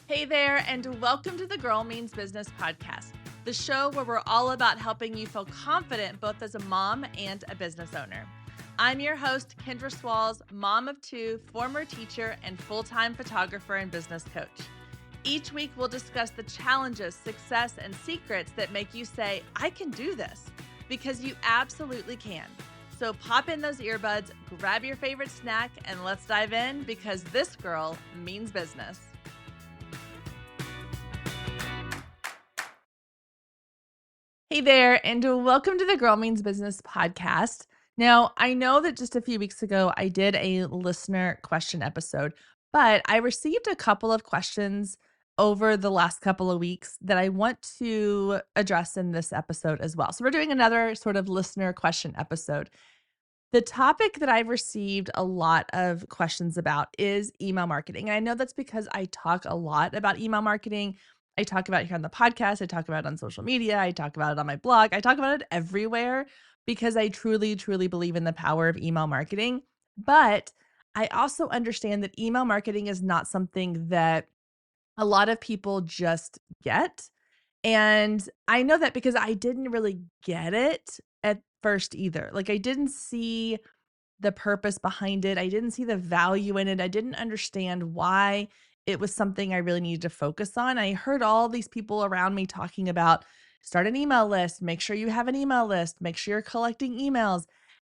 Hey there, and welcome to the Girl Means Business podcast, the show where we're all about helping you feel confident both as a mom and a business owner. I'm your host, Kendra Swalls, mom of two, former teacher, and full-time photographer and business coach. Each week, we'll discuss the challenges, success, and secrets that make you say, I can do this, because you absolutely can. So pop in those earbuds, grab your favorite snack, and let's dive in because this girl means business. Hey there, and welcome to the Girl Means Business podcast. Now, I know that just a few weeks ago, I did a listener question episode, but I received a couple of questions over the last couple of weeks that I want to address in this episode as well. So, we're doing another sort of listener question episode. The topic that I've received a lot of questions about is email marketing. And I know that's because I talk a lot about email marketing. I talk about it here on the podcast. I talk about it on social media. I talk about it on my blog. I talk about it everywhere because I truly, truly believe in the power of email marketing. But I also understand that email marketing is not something that a lot of people just get. And I know that because I didn't really get it at first either. Like, I didn't see the purpose behind it. I didn't see the value in it. I didn't understand why it was something I really needed to focus on. I heard all these people around me talking about start an email list, make sure you have an email list, make sure you're collecting emails.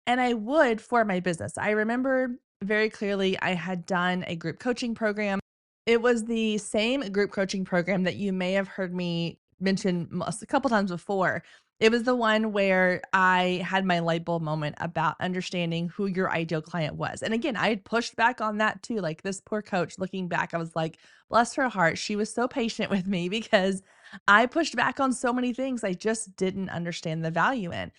And I would for my business. I remember very clearly I had done a group coaching program. It was the same group coaching program that you may have heard me mention a couple times before. It was the one where I had my light bulb moment about understanding who your ideal client was. And again, I had pushed back on that too. Like, this poor coach, looking back, I was like, bless her heart. She was so patient with me because I pushed back on so many things I just didn't understand the value in.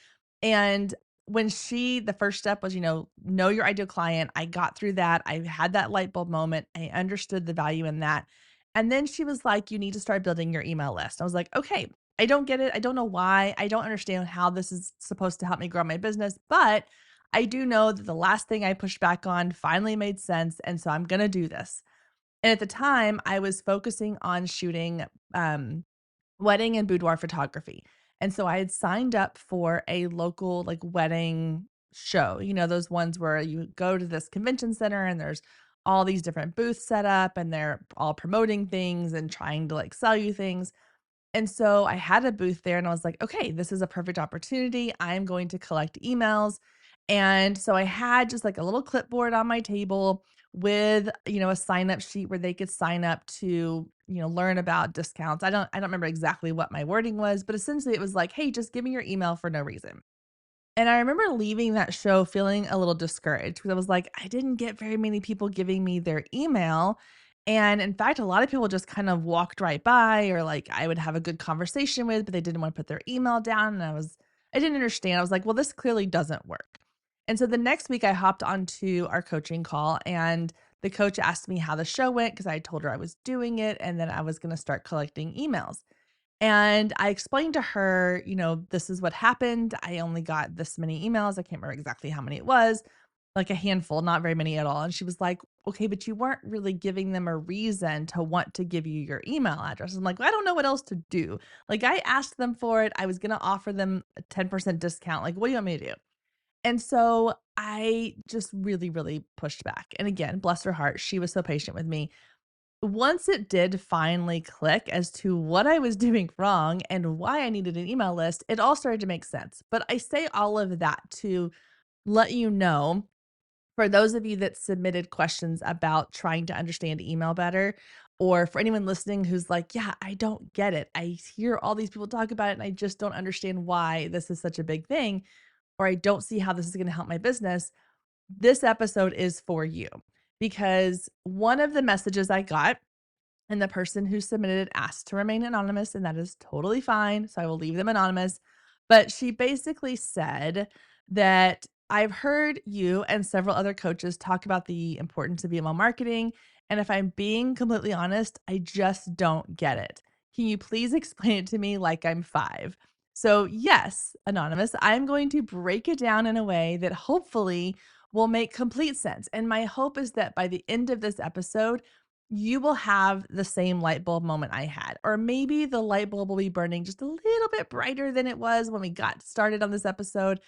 And when the first step was, know your ideal client. I got through that. I had that light bulb moment. I understood the value in that. And then she was like, you need to start building your email list. I was like, okay, I don't get it. I don't know why. I don't understand how this is supposed to help me grow my business, but I do know that the last thing I pushed back on finally made sense. And so I'm going to do this. And at the time, I was focusing on shooting wedding and boudoir photography. And so I had signed up for a local like wedding show, those ones where you go to this convention center and there's all these different booths set up and they're all promoting things and trying to like sell you things. And so I had a booth there and I was like, okay, this is a perfect opportunity. I'm going to collect emails. And so I had just like a little clipboard on my table with, a sign up sheet where they could sign up to, learn about discounts. I don't remember exactly what my wording was, but essentially it was like, hey, just give me your email for no reason. And I remember leaving that show feeling a little discouraged because I was like, I didn't get very many people giving me their email. And in fact, a lot of people just kind of walked right by, or like I would have a good conversation with, but they didn't want to put their email down. And I didn't understand. I was like, well, this clearly doesn't work. And so the next week I hopped onto our coaching call and the coach asked me how the show went because I told her I was doing it and then I was going to start collecting emails. And I explained to her, this is what happened. I only got this many emails. I can't remember exactly how many it was, like a handful, not very many at all. And she was like, okay, but you weren't really giving them a reason to want to give you your email address. I'm like, well, I don't know what else to do. Like, I asked them for it. I was going to offer them a 10% discount. Like, what do you want me to do? And so I just really, really pushed back. And again, bless her heart, she was so patient with me. Once it did finally click as to what I was doing wrong and why I needed an email list, it all started to make sense. But I say all of that to let you know, for those of you that submitted questions about trying to understand email better, or for anyone listening who's like, yeah, I don't get it. I hear all these people talk about it and I just don't understand why this is such a big thing, or I don't see how this is going to help my business. This episode is for you because one of the messages I got, and the person who submitted it asked to remain anonymous, and that is totally fine. So I will leave them anonymous. But she basically said that I've heard you and several other coaches talk about the importance of email marketing. And if I'm being completely honest, I just don't get it. Can you please explain it to me like I'm 5? So, yes, anonymous, I'm going to break it down in a way that hopefully will make complete sense. And my hope is that by the end of this episode, you will have the same light bulb moment I had. Or maybe the light bulb will be burning just a little bit brighter than it was when we got started on this episode.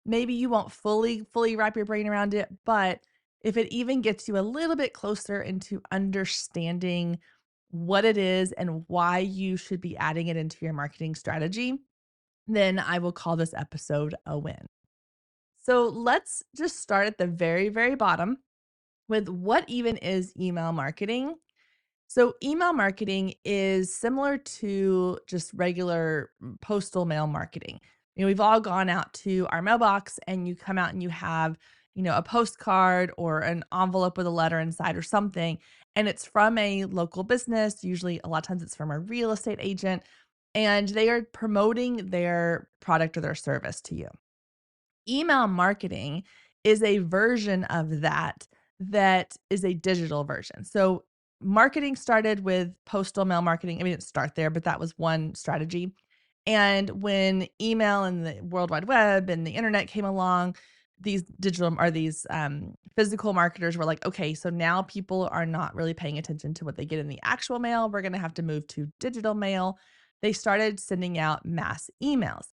Maybe you won't fully wrap your brain around it, but if it even gets you a little bit closer into understanding what it is and why you should be adding it into your marketing strategy, then I will call this episode a win. So let's just start at the very, very bottom with what even is email marketing. So, email marketing is similar to just regular postal mail marketing. We've all gone out to our mailbox and you come out and you have, a postcard or an envelope with a letter inside or something. And it's from a local business. Usually, a lot of times it's from a real estate agent, and they are promoting their product or their service to you. Email marketing is a version of that is a digital version. So marketing started with postal mail marketing. I mean, it didn't start there, but that was one strategy. And when email and the World Wide Web and the internet came along, these physical marketers were like, okay, so now people are not really paying attention to what they get in the actual mail. We're going to have to move to digital mail. They started sending out mass emails.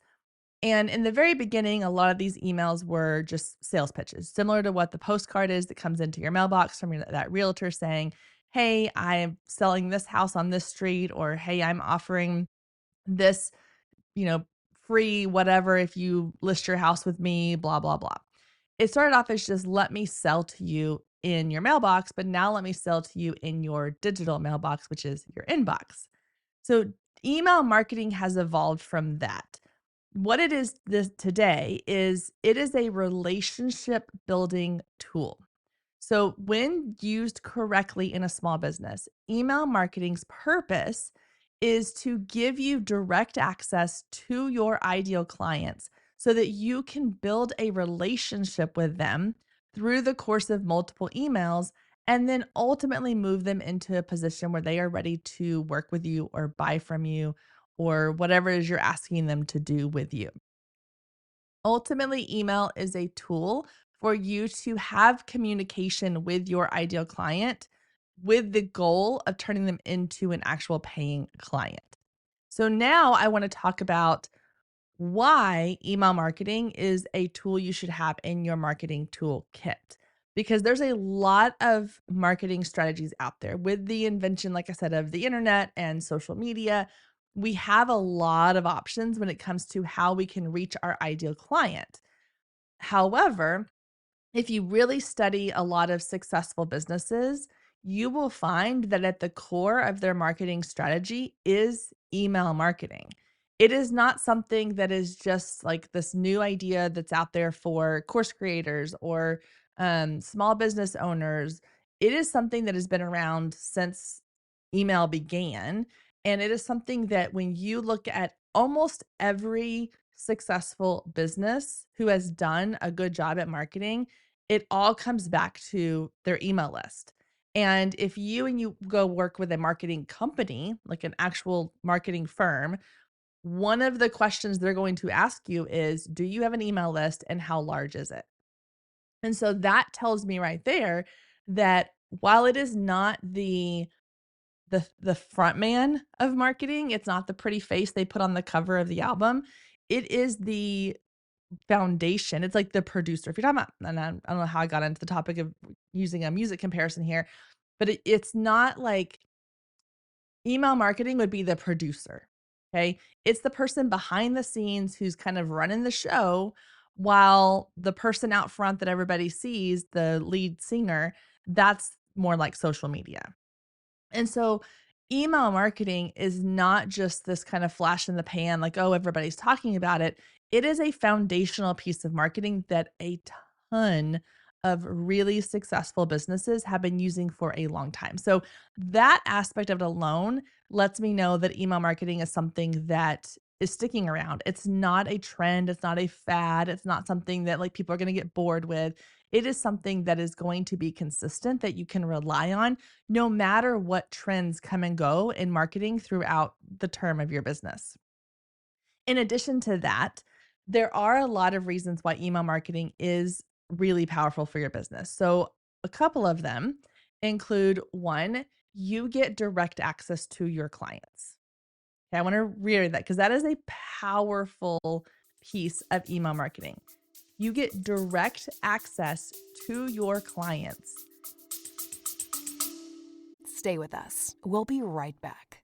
And in the very beginning, a lot of these emails were just sales pitches, similar to what the postcard is that comes into your mailbox from that realtor saying, hey, I'm selling this house on this street, or hey, I'm offering this, you know, free whatever if you list your house with me, blah, blah, blah. It started off as just let me sell to you in your mailbox, but now let me sell to you in your digital mailbox, which is your inbox. So email marketing has evolved from that. What it is today is it is a relationship building tool. So when used correctly in a small business, email marketing's purpose is to give you direct access to your ideal clients so that you can build a relationship with them through the course of multiple emails and then ultimately move them into a position where they are ready to work with you or buy from you or whatever it is you're asking them to do with you. Ultimately, email is a tool for you to have communication with your ideal client with the goal of turning them into an actual paying client. So now I want to talk about why email marketing is a tool you should have in your marketing toolkit. Because there's a lot of marketing strategies out there with the invention, like I said, of the internet and social media. We have a lot of options when it comes to how we can reach our ideal client. However, if you really study a lot of successful businesses, you will find that at the core of their marketing strategy is email marketing. It is not something that is just like this new idea that's out there for course creators or small business owners. It is something that has been around since email began. And it is something that when you look at almost every successful business who has done a good job at marketing, it all comes back to their email list. And if you go work with a marketing company, like an actual marketing firm, one of the questions they're going to ask you is, do you have an email list and how large is it? And so that tells me right there that while it is not the front man of marketing, it's not the pretty face they put on the cover of the album. It is the foundation. It's like the producer. If you're talking about, and I don't know how I got into the topic of using a music comparison here, but it's not like email marketing would be the producer. Okay. It's the person behind the scenes who's kind of running the show while the person out front that everybody sees, the lead singer, that's more like social media. And so email marketing is not just this kind of flash in the pan, like, oh, everybody's talking about it. It is a foundational piece of marketing that a ton of really successful businesses have been using for a long time. So that aspect of it alone lets me know that email marketing is something that is sticking around. It's not a trend, it's not a fad, it's not something that like people are going to get bored with. It is something that is going to be consistent that you can rely on no matter what trends come and go in marketing throughout the term of your business. In addition to that, there are a lot of reasons why email marketing is really powerful for your business. So, a couple of them include one, you get direct access to your clients. Okay, I want to reiterate that because that is a powerful piece of email marketing. You get direct access to your clients. Stay with us. We'll be right back.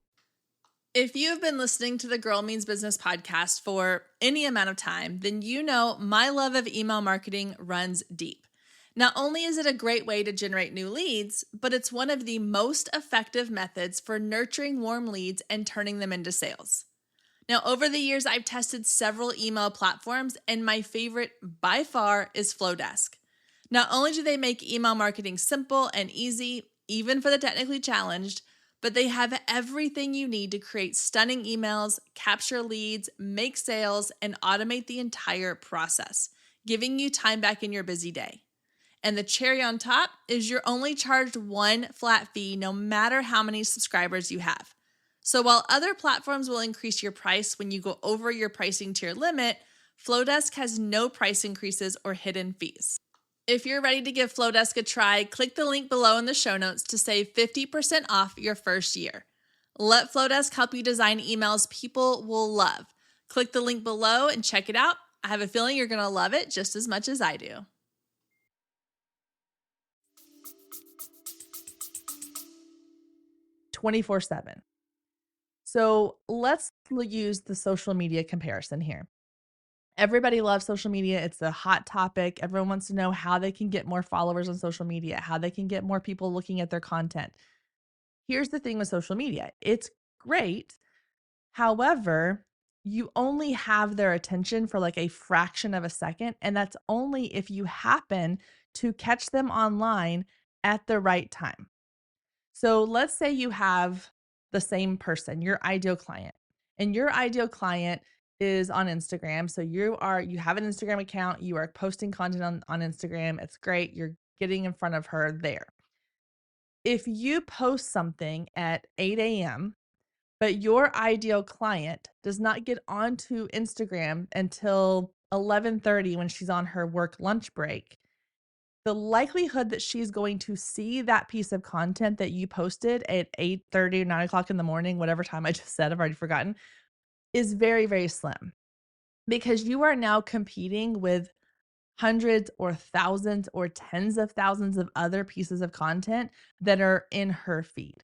If you've been listening to the Girl Means Business podcast for any amount of time, then you know my love of email marketing runs deep. Not only is it a great way to generate new leads, but it's one of the most effective methods for nurturing warm leads and turning them into sales. Now, over the years, I've tested several email platforms, and my favorite by far is Flowdesk. Not only do they make email marketing simple and easy, even for the technically challenged, but they have everything you need to create stunning emails, capture leads, make sales, and automate the entire process, giving you time back in your busy day. And the cherry on top is you're only charged one flat fee no matter how many subscribers you have. So while other platforms will increase your price when you go over your pricing tier limit, Flowdesk has no price increases or hidden fees. If you're ready to give Flowdesk a try, click the link below in the show notes to save 50% off your first year. Let Flowdesk help you design emails people will love. Click the link below and check it out. I have a feeling you're going to love it just as much as I do. 24/7. So let's use the social media comparison here. Everybody loves social media. It's a hot topic. Everyone wants to know how they can get more followers on social media, how they can get more people looking at their content. Here's the thing with social media. It's great. However, you only have their attention for like a fraction of a second, and that's only if you happen to catch them online at the right time. So let's say you have the same person, your ideal client, and your ideal client is on Instagram. So you have an Instagram account, you are posting content on Instagram. It's great. You're getting in front of her there. If you post something at 8 a.m., but your ideal client does not get onto Instagram until 11:30 when she's on her work lunch break, the likelihood that she's going to see that piece of content that you posted at 8:30 or 9 o'clock in the morning, whatever time I just said, I've already forgotten, is very, very slim because you are now competing with hundreds or thousands or tens of thousands of other pieces of content that are in her feed.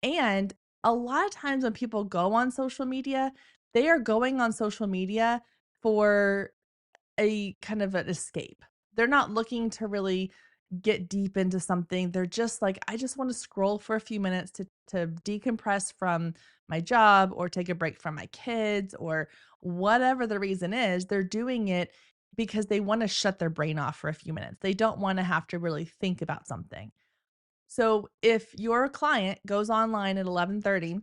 And a lot of times when people go on social media, they are going on social media for a kind of an escape. They're not looking to really get deep into something. They're just like, I just want to scroll for a few minutes to decompress from my job or take a break from my kids or whatever the reason is. They're doing it because they want to shut their brain off for a few minutes. They don't want to have to really think about something. So if your client goes online at 11:30,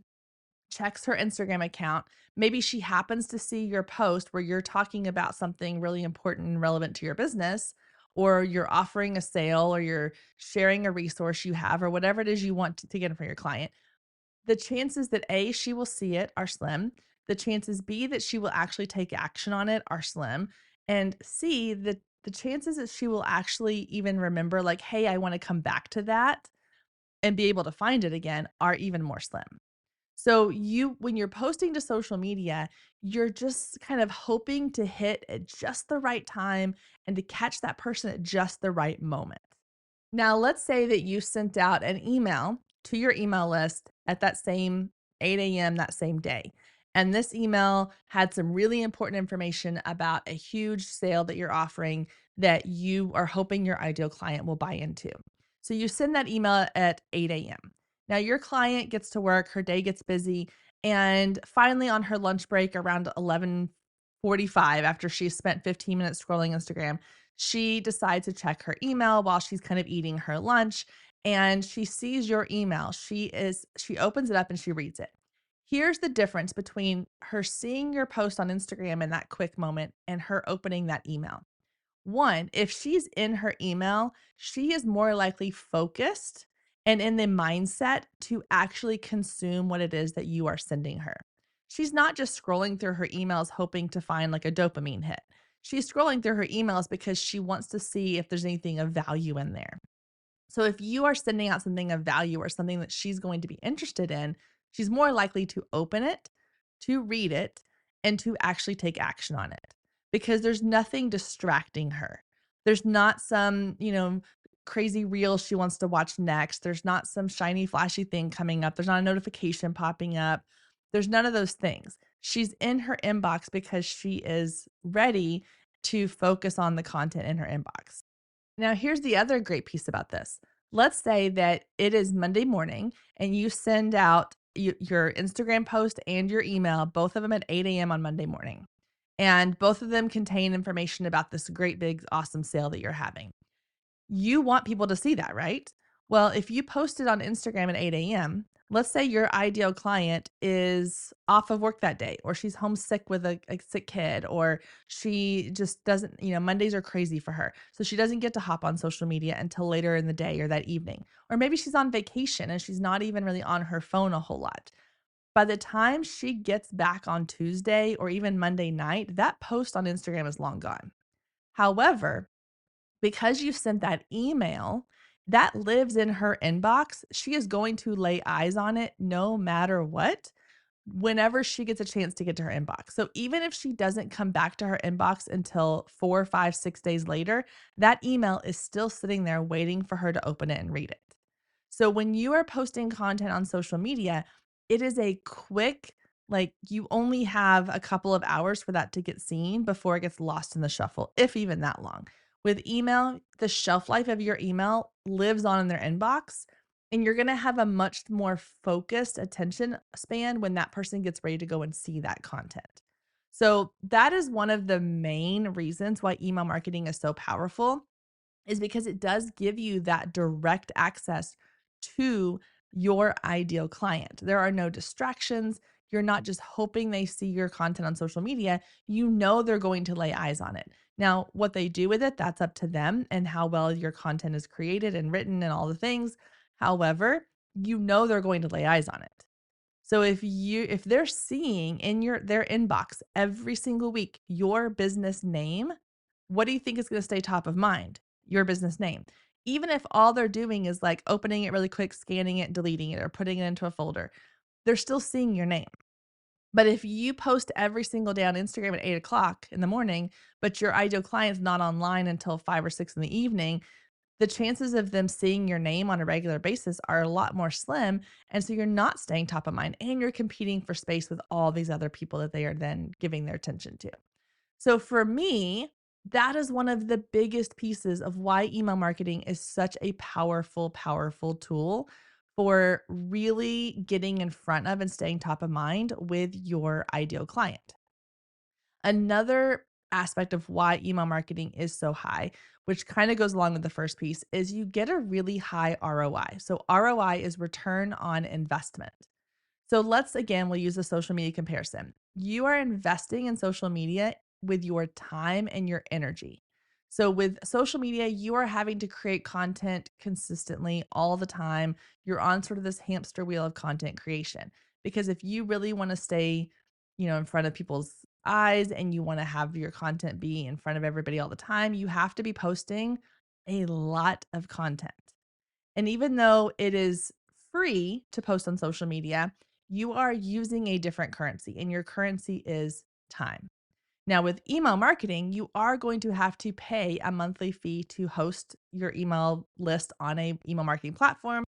checks her Instagram account. Maybe she happens to see your post where you're talking about something really important and relevant to your business, or you're offering a sale, or you're sharing a resource you have, or whatever it is you want to get in for your client. The chances that A, she will see it are slim. The chances B, that she will actually take action on it are slim. And C, the chances that she will actually even remember, like, hey, I want to come back to that and be able to find it again are even more slim. So when you're posting to social media, you're just kind of hoping to hit at just the right time and to catch that person at just the right moment. Now, let's say that you sent out an email to your email list at that same 8 a.m. that same day. And this email had some really important information about a huge sale that you're offering that you are hoping your ideal client will buy into. So you send that email at 8 a.m. Now, your client gets to work, her day gets busy, and finally on her lunch break around 11:45, after she's spent 15 minutes scrolling Instagram, she decides to check her email while she's kind of eating her lunch, and she sees your email. She opens it up and she reads it. Here's the difference between her seeing your post on Instagram in that quick moment and her opening that email. One, if she's in her email, she is more likely focused and in the mindset to actually consume what it is that you are sending her. She's not just scrolling through her emails hoping to find like a dopamine hit. She's scrolling through her emails because she wants to see if there's anything of value in there. So if you are sending out something of value or something that she's going to be interested in, she's more likely to open it, to read it, and to actually take action on it because there's nothing distracting her. There's not some, crazy reel she wants to watch next. There's not some shiny, flashy thing coming up. There's not a notification popping up. There's none of those things. She's in her inbox because she is ready to focus on the content in her inbox. Now, here's the other great piece about this. Let's say that it is Monday morning and you send out your Instagram post and your email, both of them at 8 a.m. on Monday morning. And both of them contain information about this great, big, awesome sale that you're having. You want people to see that, right? Well, if you post it on Instagram at 8 a.m., let's say your ideal client is off of work that day, or she's homesick with a sick kid, or she just doesn't, Mondays are crazy for her. So she doesn't get to hop on social media until later in the day or that evening. Or maybe she's on vacation and she's not even really on her phone a whole lot. By the time she gets back on Tuesday or even Monday night, that post on Instagram is long gone. However, because you sent that email, that lives in her inbox. She is going to lay eyes on it no matter what, whenever she gets a chance to get to her inbox. So even if she doesn't come back to her inbox until 4, 5, 6 days later, that email is still sitting there waiting for her to open it and read it. So when you are posting content on social media, it is a quick, like you only have a couple of hours for that to get seen before it gets lost in the shuffle, if even that long. With email, the shelf life of your email lives on in their inbox, and you're going to have a much more focused attention span when that person gets ready to go and see that content. So, that is one of the main reasons why email marketing is so powerful is because it does give you that direct access to your ideal client. There are no distractions. You're not just hoping they see your content on social media. You know they're going to lay eyes on it. Now, what they do with it, that's up to them and how well your content is created and written and all the things. However, you know they're going to lay eyes on it. So if they're seeing in their inbox every single week your business name, what do you think is going to stay top of mind? Your business name. Even if all they're doing is like opening it really quick, scanning it, deleting it, or putting it into a folder, they're still seeing your name. But if you post every single day on Instagram at 8 o'clock in the morning, but your ideal client's not online until 5 or 6 in the evening, the chances of them seeing your name on a regular basis are a lot more slim. And so you're not staying top of mind and you're competing for space with all these other people that they are then giving their attention to. So for me, that is one of the biggest pieces of why email marketing is such a powerful, powerful tool for really getting in front of and staying top of mind with your ideal client. Another aspect of why email marketing is so high, which kind of goes along with the first piece, is you get a really high ROI. So ROI is return on investment. So we'll use a social media comparison. You are investing in social media with your time and your energy. So with social media, you are having to create content consistently all the time. You're on sort of this hamster wheel of content creation because if you really want to stay, in front of people's eyes and you want to have your content be in front of everybody all the time, you have to be posting a lot of content. And even though it is free to post on social media, you are using a different currency, and your currency is time. Now, with email marketing, you are going to have to pay a monthly fee to host your email list on a email marketing platform,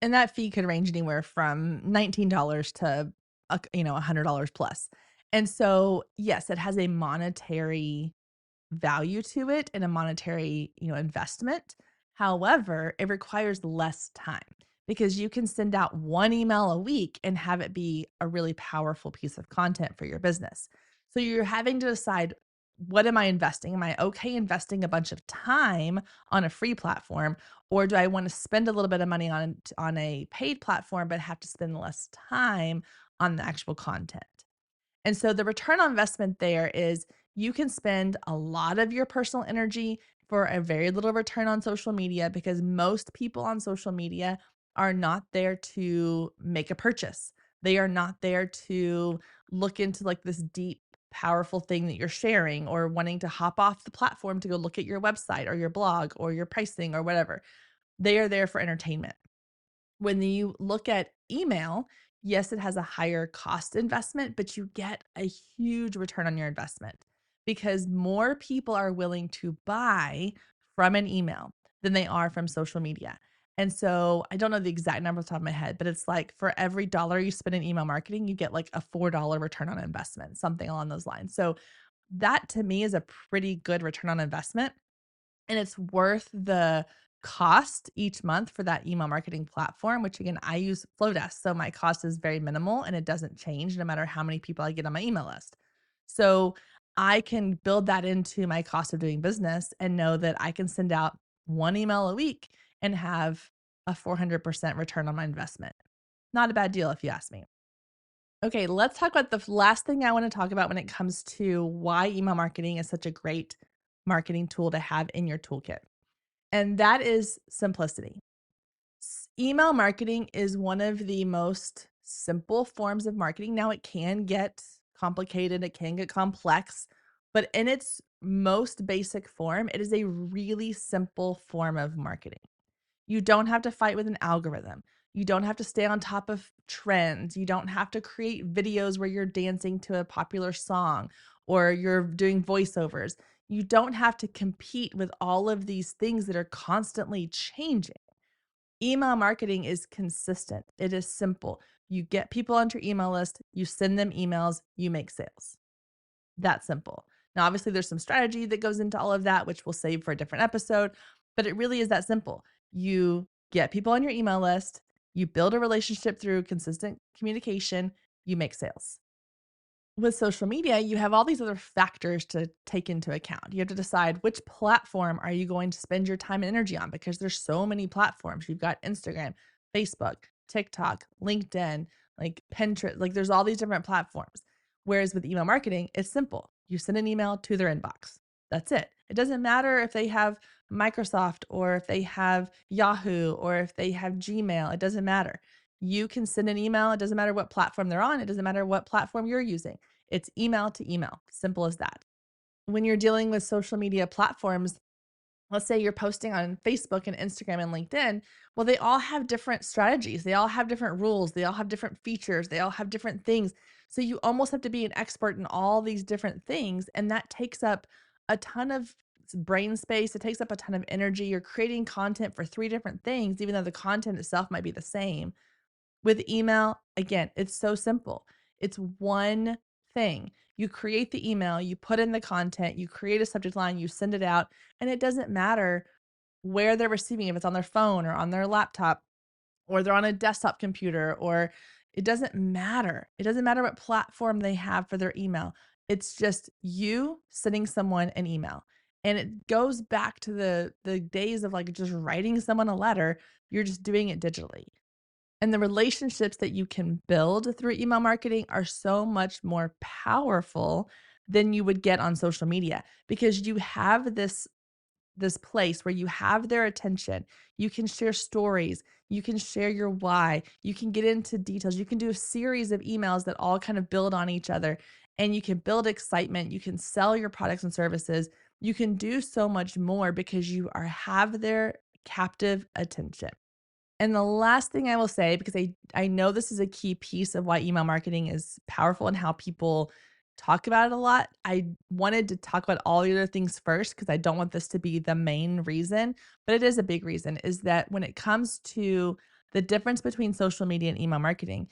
and that fee could range anywhere from $19 to $100 plus. And so, yes, it has a monetary value to it and a monetary, investment. However, it requires less time because you can send out one email a week and have it be a really powerful piece of content for your business. So you're having to decide, what am I investing? Am I okay investing a bunch of time on a free platform, or do I want to spend a little bit of money on a paid platform but have to spend less time on the actual content? And so the return on investment there is you can spend a lot of your personal energy for a very little return on social media because most people on social media are not there to make a purchase. They are not there to look into like this deep, powerful thing that you're sharing or wanting to hop off the platform to go look at your website or your blog or your pricing or whatever. They are there for entertainment. When you look at email, yes, it has a higher cost investment, but you get a huge return on your investment because more people are willing to buy from an email than they are from social media. And so I don't know the exact number off the top of my head, but it's like for every dollar you spend in email marketing, you get like a $4 return on investment, something along those lines. So that to me is a pretty good return on investment, and it's worth the cost each month for that email marketing platform, which again, I use Flowdesk. So my cost is very minimal and it doesn't change no matter how many people I get on my email list. So I can build that into my cost of doing business and know that I can send out one email a week and have a 400% return on my investment. Not a bad deal if you ask me. Okay, let's talk about the last thing I want to talk about when it comes to why email marketing is such a great marketing tool to have in your toolkit. And that is simplicity. Email marketing is one of the most simple forms of marketing. Now, it can get complicated, it can get complex, but in its most basic form, it is a really simple form of marketing. You don't have to fight with an algorithm. You don't have to stay on top of trends. You don't have to create videos where you're dancing to a popular song or you're doing voiceovers. You don't have to compete with all of these things that are constantly changing. Email marketing is consistent. It is simple. You get people on your email list, you send them emails, you make sales. That simple. Now, obviously, there's some strategy that goes into all of that, which we'll save for a different episode, but it really is that simple. You get people on your email list, you build a relationship through consistent communication, you make sales. With social media, you have all these other factors to take into account. You have to decide which platform are you going to spend your time and energy on because there's so many platforms. You've got Instagram, Facebook, TikTok, LinkedIn, like Pinterest, like there's all these different platforms. Whereas with email marketing, it's simple. You send an email to their inbox. That's it. It doesn't matter if they have Microsoft or if they have Yahoo or if they have Gmail. It doesn't matter. You can send an email. It doesn't matter what platform they're on. It doesn't matter what platform you're using. It's email to email. Simple as that. When you're dealing with social media platforms, let's say you're posting on Facebook and Instagram and LinkedIn, well, they all have different strategies. They all have different rules. They all have different features. They all have different things. So you almost have to be an expert in all these different things. And that takes up a ton of brain space. It takes up a ton of energy. You're creating content for three different things, even though the content itself might be the same. With email, again, it's so simple. It's one thing. You create the email, you put in the content, you create a subject line, you send it out, and it doesn't matter where they're receiving, if it's on their phone or on their laptop or they're on a desktop computer, or it doesn't matter. It doesn't matter what platform they have for their email. It's just you sending someone an email. And it goes back to the days of like just writing someone a letter. You're just doing it digitally. And the relationships that you can build through email marketing are so much more powerful than you would get on social media because you have this place where you have their attention. You can share stories, you can share your why, you can get into details, you can do a series of emails that all kind of build on each other, and you can build excitement, you can sell your products and services. You can do so much more because you have their captive attention. And the last thing I will say, because I know this is a key piece of why email marketing is powerful and how people talk about it a lot. I wanted to talk about all the other things first because I don't want this to be the main reason, but it is a big reason, is that when it comes to the difference between social media and email marketing,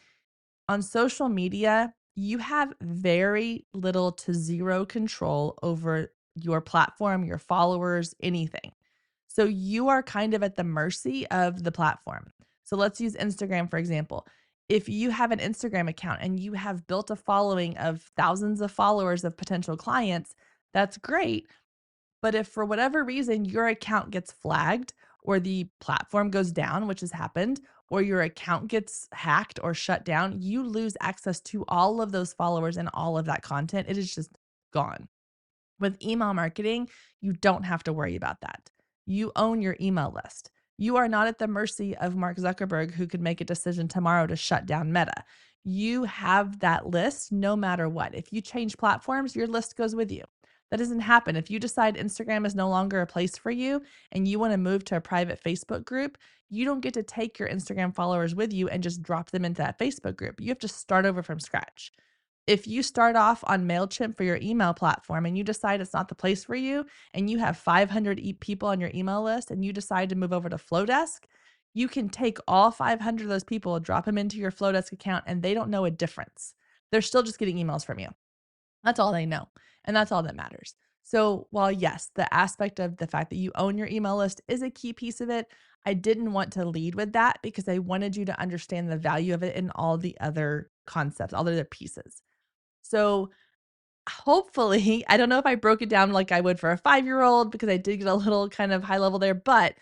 on social media, you have very little to zero control over your platform, your followers, anything. So you are kind of at the mercy of the platform. So let's use Instagram, for example. If you have an Instagram account and you have built a following of thousands of followers of potential clients, that's great. But if for whatever reason your account gets flagged or the platform goes down, which has happened, or your account gets hacked or shut down, you lose access to all of those followers and all of that content. It is just gone. With email marketing, you don't have to worry about that. You own your email list. You are not at the mercy of Mark Zuckerberg, who could make a decision tomorrow to shut down Meta. You have that list no matter what. If you change platforms, your list goes with you. That doesn't happen. If you decide Instagram is no longer a place for you and you want to move to a private Facebook group, you don't get to take your Instagram followers with you and just drop them into that Facebook group. You have to start over from scratch. If you start off on MailChimp for your email platform and you decide it's not the place for you and you have 500 people on your email list and you decide to move over to Flowdesk, you can take all 500 of those people, drop them into your Flowdesk account, and they don't know a difference. They're still just getting emails from you. That's all they know. And that's all that matters. So while yes, the aspect of the fact that you own your email list is a key piece of it, I didn't want to lead with that because I wanted you to understand the value of it in all the other concepts, all the other pieces. So hopefully, I don't know if I broke it down like I would for a 5-year-old because I did get a little kind of high level there, but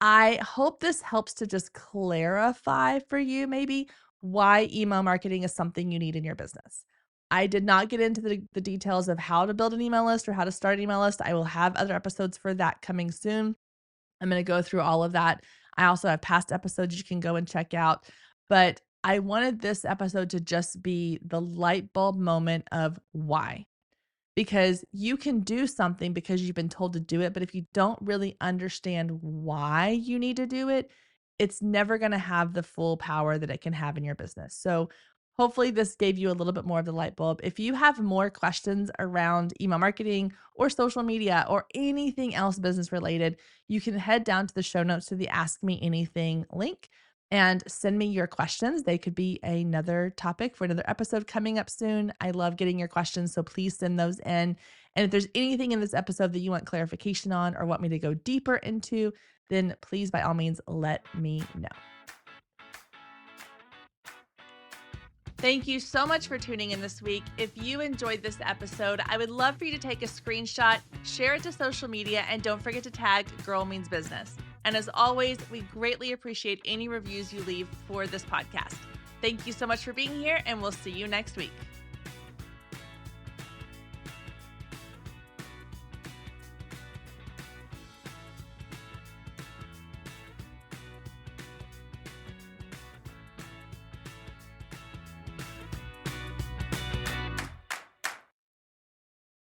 I hope this helps to just clarify for you maybe why email marketing is something you need in your business. I did not get into the details of how to build an email list or how to start an email list. I will have other episodes for that coming soon. I'm going to go through all of that. I also have past episodes you can go and check out. But I wanted this episode to just be the light bulb moment of why. Because you can do something because you've been told to do it, but if you don't really understand why you need to do it, it's never going to have the full power that it can have in your business. So hopefully this gave you a little bit more of the light bulb. If you have more questions around email marketing or social media or anything else business related, you can head down to the show notes to the Ask Me Anything link and send me your questions. They could be another topic for another episode coming up soon. I love getting your questions, so please send those in. And if there's anything in this episode that you want clarification on or want me to go deeper into, then please, by all means, let me know. Thank you so much for tuning in this week. If you enjoyed this episode, I would love for you to take a screenshot, share it to social media, and don't forget to tag Girl Means Business. And as always, we greatly appreciate any reviews you leave for this podcast. Thank you so much for being here, and we'll see you next week.